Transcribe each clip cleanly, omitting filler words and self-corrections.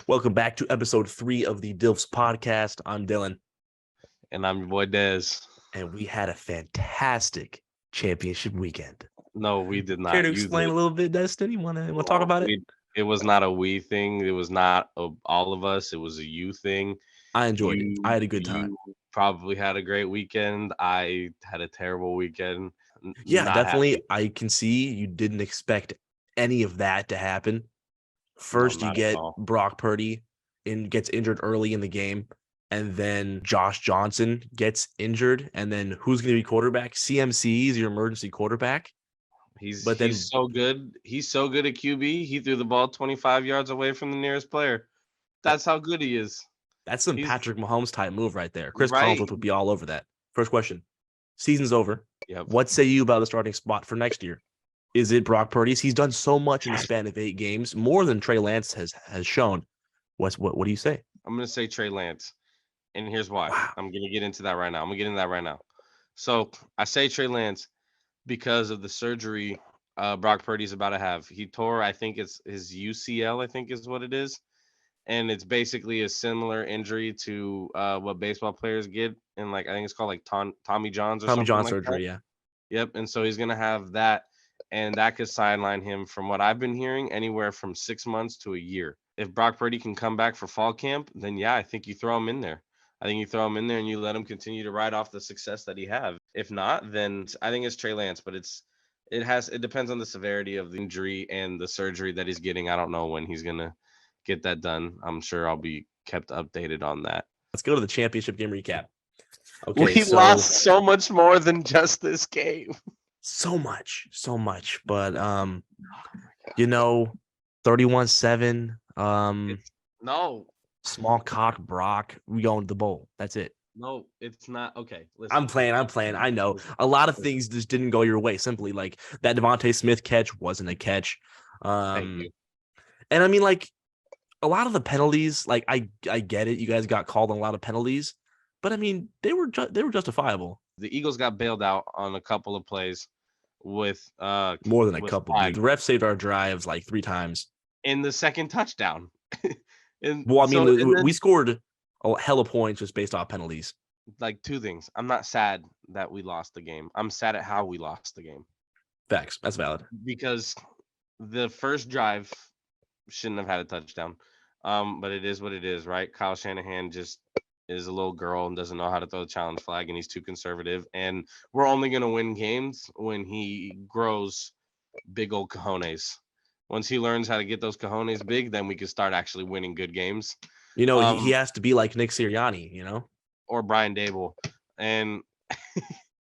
Welcome back to episode 3 of the D.I.L.F.S podcast. I'm Dylan, And I'm your boy Dez. and we had a fantastic championship weekend. No, we did Care not. to You explain did. a little bit, Destin? You want to talk about it? It was not a we thing. It was not all of us. It was a you thing. I enjoyed it. I You had a good time. you probably had a great weekend. I had a terrible weekend. Yeah, Not definitely. happy. I can see you didn't expect any of that to happen. No, First, you not at get all. Brock Purdy and gets injured early in the game, and then Josh Johnson gets injured, and then who's going to be quarterback? CMC is your emergency quarterback. He's But he's then so good. He's so good at QB. He threw the ball 25 yards away from the nearest player. that, That's how good he is. that's some He's Patrick Mahomes type move right there. Chris right. Collinsworth would be all over that. First question. Season's over. Yep. What say you about the starting spot for next year? Is it Brock Purdy's? He's done so much in the span of 8 games, more than Trey Lance has shown. What do you say? I'm gonna say Trey Lance. And here's why. Wow. I'm gonna get into that right now. So I say Trey Lance because of the surgery Brock Purdy's about to have. He tore, I think it's his UCL, I think is what it is. And it's basically a similar injury to what baseball players get. And I think it's called Tommy John's or Tommy something John like that. surgery, yeah. Yep. And so he's gonna have that. And that could sideline him from what I've been hearing anywhere from 6 months to a year. If Brock Purdy can come back for fall camp, then yeah, I think you throw him in there. I think you throw him in there and you let him continue to ride off the success that he have. If not, then I think it's Trey Lance, but it depends on the severity of the injury and the surgery that he's getting. I don't know when he's gonna get that done. I'm sure I'll be kept updated on that. Let's go to the championship game recap. Okay, We so lost so much more than just this game. so much. But 31-7. No, Small cock Brock. We going to the bowl. That's it. no, it's not. Okay, listen. I'm playing. I know. Listen, A lot of listen. things just didn't go your way. Simply like that Devontae Smith catch wasn't a catch. Thank you. And I mean, like, a lot of the penalties, like I get it. You guys got called on a lot of penalties, but I mean, they were justifiable. The Eagles got bailed out on a couple of plays with More than a with couple, flag dude. The ref saved our drives like 3 times. in the second touchdown. And Well, I so mean, and then we scored a hell of points just based off penalties. two things. I'm not sad that we lost the game. I'm sad at how we lost the game Facts. That's valid. because the first drive shouldn't have had a touchdown. But it is what it is, right? Kyle Shanahan just is a little girl and doesn't know how to throw the challenge flag, and he's too conservative. And we're only gonna win games when he grows big old cojones. Once he learns how to get those cojones big, then we can start actually winning good games. He has to be like Nick Sirianni, Or Brian Dable. And a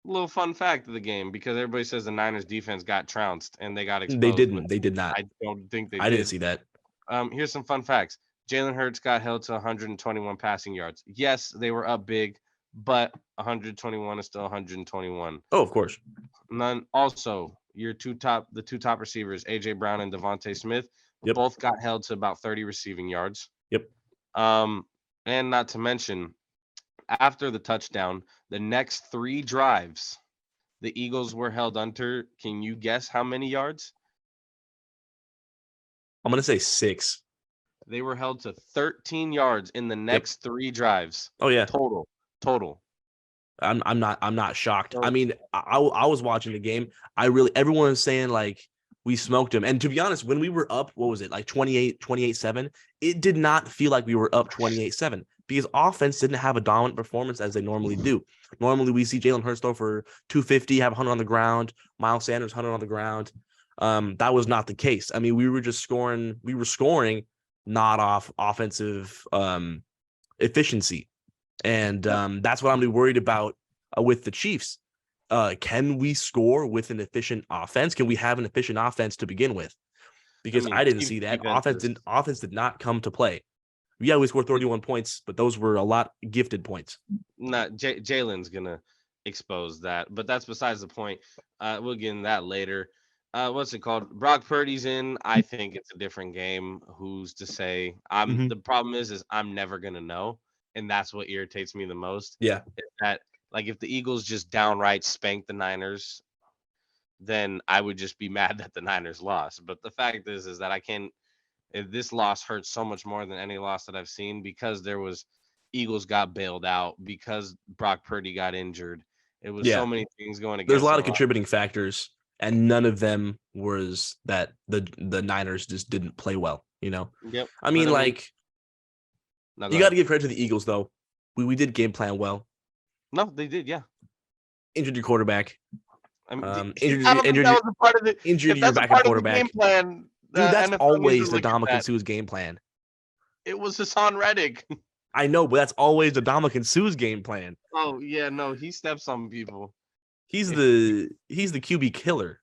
little fun fact of the game, because everybody says the Niners defense got trounced and they got exposed. They didn't. They did not. I don't think they I did. didn't see that. Here's some fun facts. Jalen Hurts got held to 121 passing yards. Yes, they were up big, but 121 is still 121. Oh, of course. None. Also, the two top receivers, AJ Brown and Devontae Smith, Yep. both got held to about 30 receiving yards. Yep. And not to mention, after the touchdown, the next 3 drives, the Eagles were held under. Can you guess how many yards? I'm gonna say 6. They were held to 13 yards in the next 3 drives. Oh yeah. Total. I'm not shocked. So- I mean, I was watching the game. Everyone was saying like we smoked him. And to be honest, when we were up, what was it, like 28-7? It did not feel like we were up 28-7 because offense didn't have a dominant performance as they normally do. Normally we see Jalen Hurts throw for 250, have 100 on the ground, Miles Sanders 100 on the ground. That was not the case. I mean, we were scoring not off offensive efficiency. And that's what I'm really worried about with the Chiefs. Can we score with an efficient offense? Can we have an efficient offense to begin with? Because I didn't see that. Offense did not come to play. Yeah, we scored 31 points, but those were a lot gifted points. Jalen's gonna expose that, but that's besides the point. We'll get in that later. What's it called? Brock Purdy's in. I think it's a different game. Who's to say? The problem is I'm never gonna know, and that's what irritates me the most. Yeah, is that if the Eagles just downright spanked the Niners, then I would just be mad that the Niners lost. But the fact is that I can't. This loss hurts so much more than any loss that I've seen because there was Eagles got bailed out because Brock Purdy got injured. It was Yeah, so many things going there's a against lot our of contributing factors, and none of them was that the Niners just didn't play well. Yep. I But mean, I mean, like no, go you got to ahead. give credit to the Eagles though. We did game plan well. No, they did. Yeah. Injured your quarterback. I mean, Injured I don't think injured that your was a part of it. injured If your that's a backup part of the game quarterback. plan, the Dude, that's NFL needs to always the look at Dominican that. Sue's game plan. It was Hassan Reddick. I know, but that's always the Dominican Sue's game plan. Oh yeah, no, he steps on people. He's If the QB killer.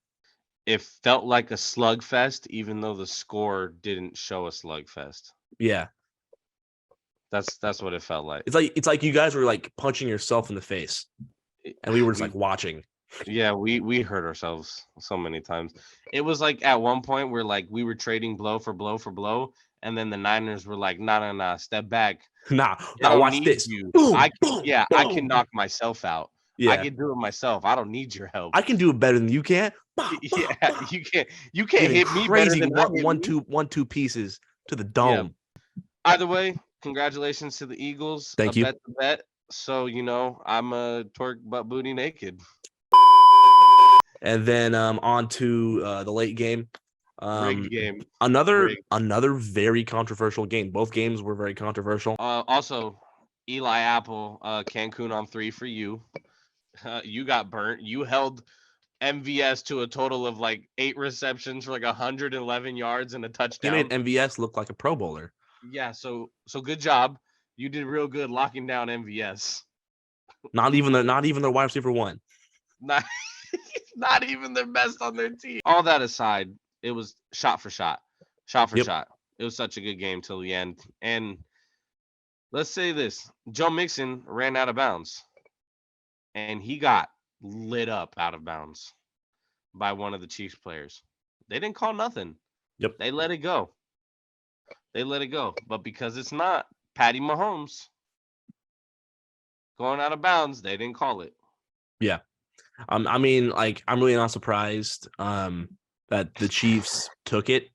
it felt like a slugfest, even though the score didn't show a slugfest. Yeah. That's what it felt like. It's like you guys were like punching yourself in the face, and we were just like watching. Yeah, we hurt ourselves so many times. It was like at one point where like we were trading blow for blow for blow, and then the Niners were like, nah, step back. Nah, I nah, don't watch need this. you. Boom, boom, I can boom. knock myself out. I Yeah, can do it myself. I don't need your help. I can do it better than you can. Bah, bah, Yeah, bah. you can't Giving hit me better crazy than I hit me. one two pieces to the Yeah. dome. Either way, congratulations to the Eagles. A Thank you. bet to bet. So I'm a twerk butt booty naked. And then on to the late game. Rigged game. Another Rigged. another very controversial game. Both games were very controversial. Also, Eli Apple, Cancun on 3 for you. You got burnt. You held MVS to a total of like 8 receptions for like 111 yards and a He touchdown. made MVS look like a Pro Bowler. Yeah, so good job. You did real good locking down MVS. Not even their wide receiver one. Not, not even their best on their team. All that aside, it was shot for shot. Yep. It was such a good game till the end. And let's say this: Joe Mixon ran out of bounds, and he got lit up out of bounds by one of the Chiefs players. They didn't call nothing. Yep. They let it go. But because it's not Patty Mahomes going out of bounds, they didn't call it. Yeah. I mean, like, I'm really not surprised that the Chiefs took it.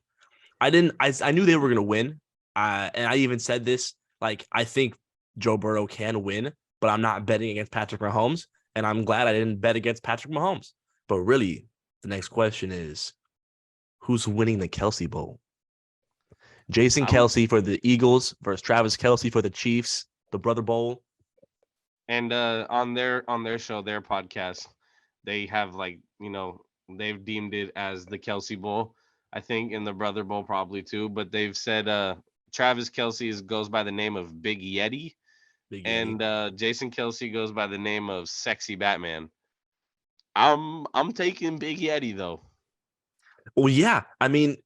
I knew they were gonna win. And I even said this, like, I think Joe Burrow can win, but I'm not betting against Patrick Mahomes. And I'm glad I didn't bet against Patrick Mahomes. But really, the next question is, who's winning the Kelsey Bowl? Jason Kelsey for the Eagles versus Travis Kelsey for the Chiefs, the Brother Bowl. And on their show, their podcast, they have they've deemed it as the Kelsey Bowl, I think, in the Brother Bowl probably too. But they've said Travis Kelsey goes by the name of Big Yeti, and Jason Kelsey goes by the name of Sexy Batman. I'm taking Big Yeti though. Well, yeah. I mean,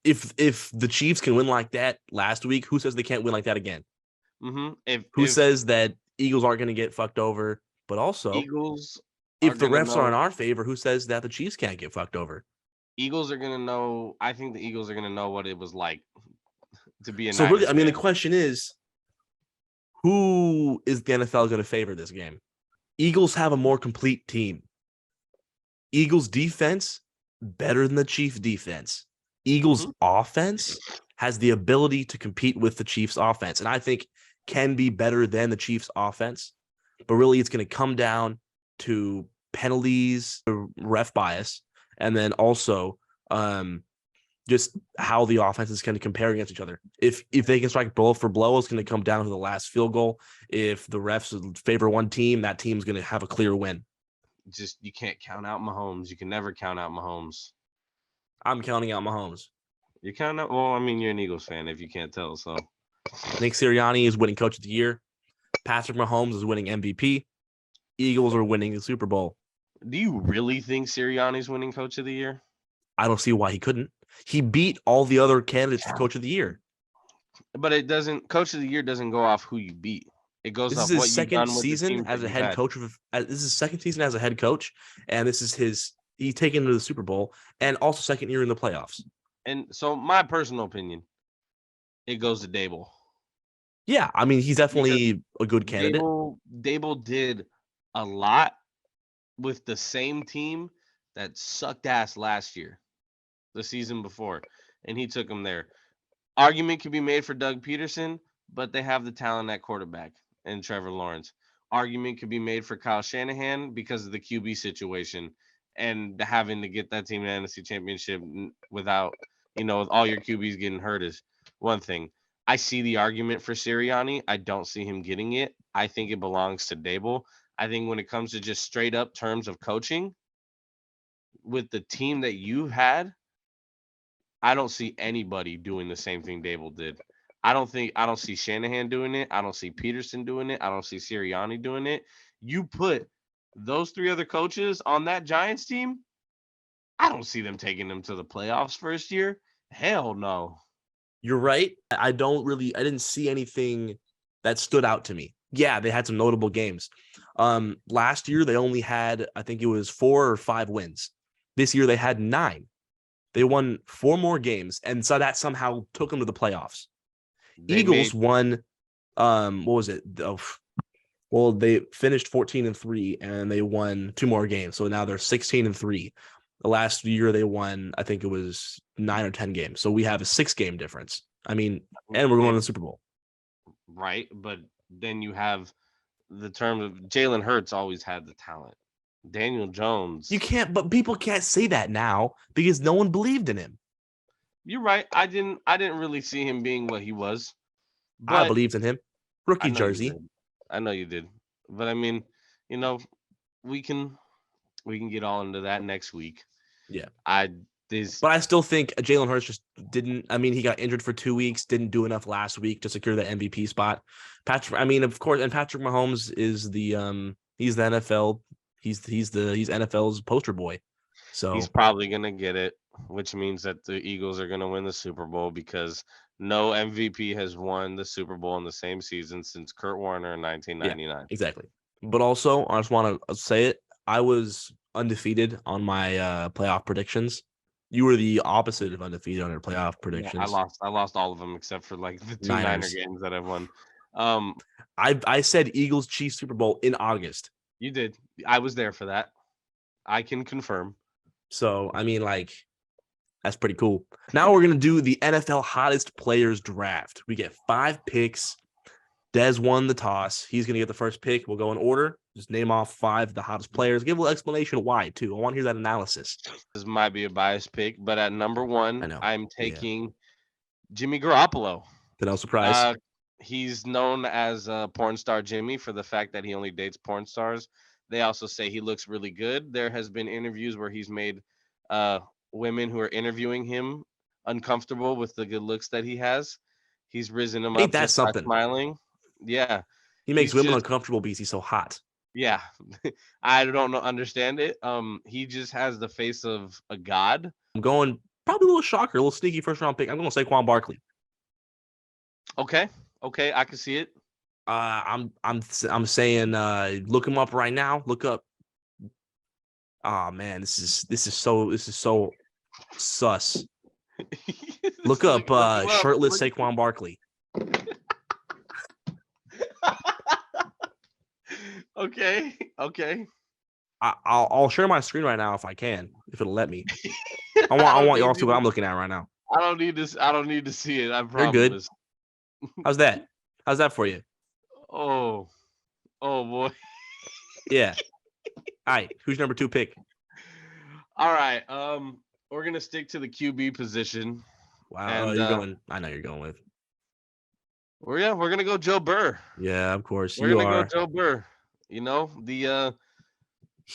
if the Chiefs can win like that last week, who says they can't win like that again? Mm-hmm. Who says that Eagles aren't going to get fucked over? But also, Eagles, if the refs are in our favor, who says that the Chiefs can't get fucked over? Eagles are gonna know. I think the Eagles are gonna know what it was like to be a. So really, I mean, the question is, who is the NFL going to favor this game? Eagles have a more complete team. Eagles defense better than the Chiefs defense. Eagles offense has the ability to compete with the Chiefs offense, and I think can be better than the Chiefs offense. But really, it's going to come down to penalties, ref bias, and then also just how the offenses can compare against each other. If they can strike blow for blow, it's going to come down to the last field goal. If the refs favor one team, that team's going to have a clear win. Just you can't count out Mahomes. You can never count out Mahomes. I'm counting out Mahomes. You're counting out. Well, I mean, you're an Eagles fan if you can't tell. So Nick Sirianni is winning Coach of the Year. Patrick Mahomes is winning MVP. Eagles are winning the Super Bowl. Do you really think Sirianni's winning Coach of the Year? I don't see why he couldn't. He beat all the other candidates for Coach of the Year. But it doesn't. Coach of the Year doesn't go off who you beat. It goes off what you've done with the team as a head coach. This is his second season as a head coach, and this is he's taken to the Super Bowl and also second year in the playoffs. And so, my personal opinion, it goes to Dable. Yeah, I mean, he's definitely a good candidate. Dable did a lot with the same team that sucked ass last year, the season before, and he took them there. Argument could be made for Doug Peterson, but they have the talent at quarterback and Trevor Lawrence. Argument could be made for Kyle Shanahan because of the QB situation and having to get that team to the NFC Championship without, with all your QBs getting hurt is one thing. I see the argument for Sirianni. I don't see him getting it. I think it belongs to Dable. I think when it comes to just straight up terms of coaching with the team that you've had, I don't see anybody doing the same thing Dable did. I don't see Shanahan doing it. I don't see Peterson doing it. I don't see Sirianni doing it. You put those three other coaches on that Giants team, I don't see them taking them to the playoffs first year. Hell no. You're right. I didn't see anything that stood out to me. Yeah, they had some notable games. Last year they only had, I think it was 4 or 5 wins. This year they had 9. They won 4 more games, and so that somehow took them to the playoffs. Eagles won. What was it? Well, they finished 14-3, and they won 2 more games. So now they're 16-3. The last year they won, I think it was 9 or 10 games. So we have a 6-game difference. I mean, and we're going to the Super Bowl. Right, but then you have the term of Jalen Hurts always had the talent. Daniel Jones. But people can't say that now because no one believed in him. You're right. I didn't really see him being what he was. But I believed in him. Rookie jersey. I know you did. But I mean, we can get all into that next week. Yeah. But I still think Jalen Hurts just didn't. I mean, he got injured for 2 weeks, didn't do enough last week to secure the MVP spot. Of course, and Patrick Mahomes is he's the NFL. He's NFL's poster boy. So he's probably gonna get it, which means that the Eagles are gonna win the Super Bowl because no MVP has won the Super Bowl in the same season since Kurt Warner in 1999. Yeah, exactly. But also, I just want to say it. I was undefeated on my playoff predictions. You were the opposite of undefeated on your playoff predictions. Yeah, I lost all of them except for like the 2 Niner games that I've won. I said Eagles Chiefs Super Bowl in August. You did. I was there for that. I can confirm. So I mean, like, that's pretty cool. Now we're gonna do the NFL hottest players draft. We get 5 picks. Dez won the toss. He's gonna get the first pick. We'll go in order. Just name off 5 the hottest players. Give a little explanation why too. I want to hear that analysis. This might be a biased pick, but at number 1, I'm taking Jimmy Garoppolo. No surprise. He's known as porn star Jimmy for the fact that he only dates porn stars. They also say he looks really good. There has been interviews where he's made women who are interviewing him uncomfortable with the good looks that he has. He's risen them up just by smiling. Yeah. He makes women uncomfortable because he's so hot. Yeah. I don't understand it. He just has the face of a god. I'm going probably a little shocker, a little sneaky first round pick. I'm going to Saquon Barkley. Okay, I can see it. I'm saying look him up right now. Look up. Oh man, this is so sus. Look up shirtless Saquon Barkley. Okay. I'll share my screen right now if I can, if it'll let me. I want y'all to see what I'm looking at right now. I don't need to see it. I promise. You're good. How's that? How's that for you? Oh boy. Yeah. All right. Who's number 2 pick? All right. We're gonna stick to the QB position. Wow. And, you're going. I know you're going with. We're gonna go Joe Burr. Yeah, of course. We're gonna go Joe Burr.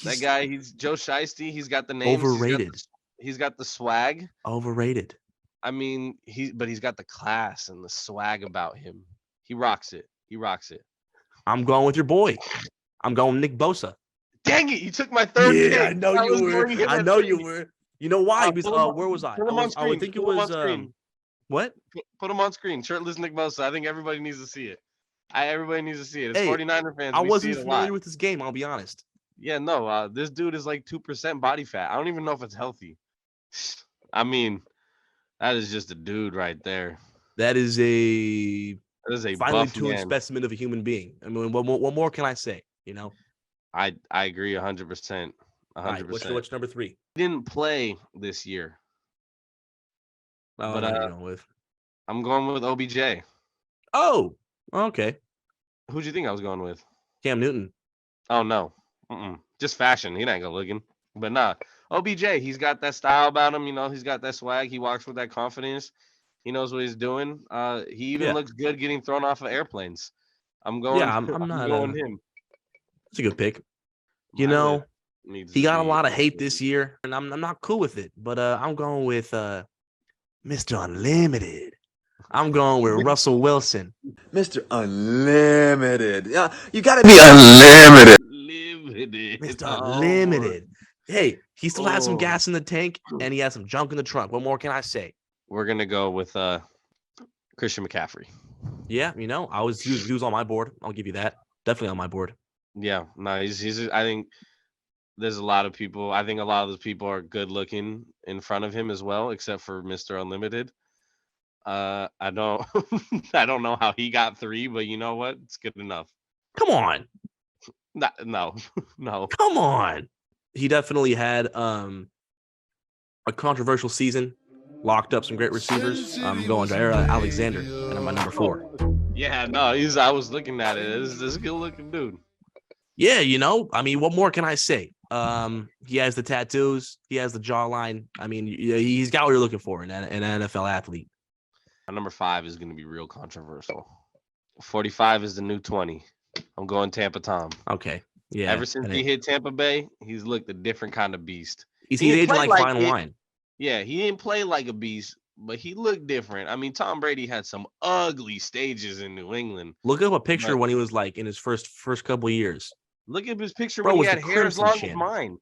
That guy. He's Joe Shiesty. He's got the names. Overrated. He's got the swag. Overrated. I mean, he's got the class and the swag about him. He rocks it. I'm going with your boy. I'm going Nick Bosa. Dang it! You took my third pick. I know you were. You were. You know why? Because where was I? I would think it was. What? Put him on screen. Shirtless Nick Bosa. I think everybody needs to see it. Everybody needs to see it. It's 49er fans. I wasn't familiar with this game. I'll be honest. Yeah, no. This dude is like 2% body fat. I don't even know if it's healthy. I mean, that is just a dude right there. That is a finely tuned specimen of a human being. I mean, what more can I say? You know. I agree 100%. 100%. Right, what's number 3? He didn't play this year. Oh, but going with. I'm going with OBJ. Oh, okay. Who'd you think I was going with? Cam Newton. Oh no, just fashion. He ain't good looking, but nah. OBJ, he's got that style about him. He's got that swag. He walks with that confidence. He knows what he's doing. He even Yeah. looks good getting thrown off of airplanes. I'm Yeah, going. I'm I'm not going him. That's a good pick. My list needs He to got a be. lot of hate this year, and I'm not cool with it. But I'm going with Mr. Unlimited. I'm going with Russell Wilson. Mr. Unlimited. Yeah, you gotta be unlimited. Limited. Mr. Oh, Unlimited. Hey, he still has some oh. gas in the tank, and he has some junk in the trunk. What more can I say? We're gonna go with Christian McCaffrey. Yeah, he was on my board. I'll give you that. Definitely on my board. Yeah, no, he's. I think there's a lot of people. I think a lot of those people are good looking in front of him as well, except for Mr. Unlimited. I don't, I don't know how he got 3, but you know what? It's good enough. Come on. No, no. Come on. He definitely had a controversial season. Locked up some great receivers. I'm going Jair Alexander, and I'm my number 4. Yeah, no. I was looking at it. This is a good looking dude. Yeah, what more can I say? He has the tattoos. He has the jawline. He's got what you're looking for in an NFL athlete. My number 5 is going to be real controversial. 45 is the new 20. I'm going Tampa Tom. Okay. Yeah. Ever since he hit Tampa Bay, he's looked a different kind of beast. He's aging like fine wine. Yeah, he didn't play like a beast, but he looked different. Tom Brady had some ugly stages in New England. Look up a picture when he was like in his first couple of years. Look at his picture when he had hair as long as mine.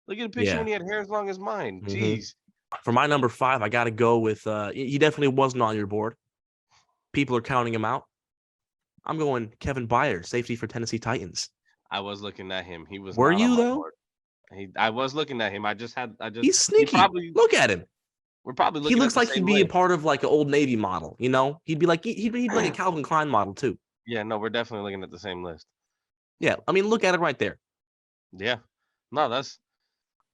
Look at the picture when he had hair as long as mine. Mm-hmm. Jeez. For my number 5, I got to go with he definitely wasn't on your board. People are counting him out. I'm going Kevin Byard, safety for Tennessee Titans. I was looking at him. He was. Were you though? Board. I was looking at him. He's sneaky. Look at him. We're probably looking. He looks like he'd be a part of like an Old Navy model. He'd be like a Calvin Klein model too. Yeah, no, we're definitely looking at the same list. Yeah, look at it right there. Yeah, no, that's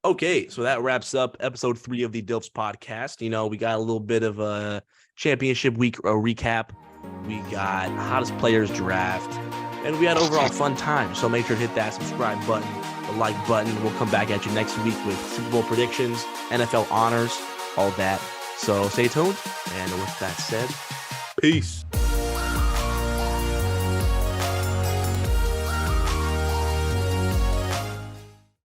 okay. So that wraps up episode 3 of the D.I.L.F.S podcast. We got a little bit of a championship week recap. We got hottest players draft, and we had overall fun time. So make sure to hit that subscribe button, the like button. We'll come back at you next week with Super Bowl predictions, NFL honors, all that. So stay tuned. And with that said, peace.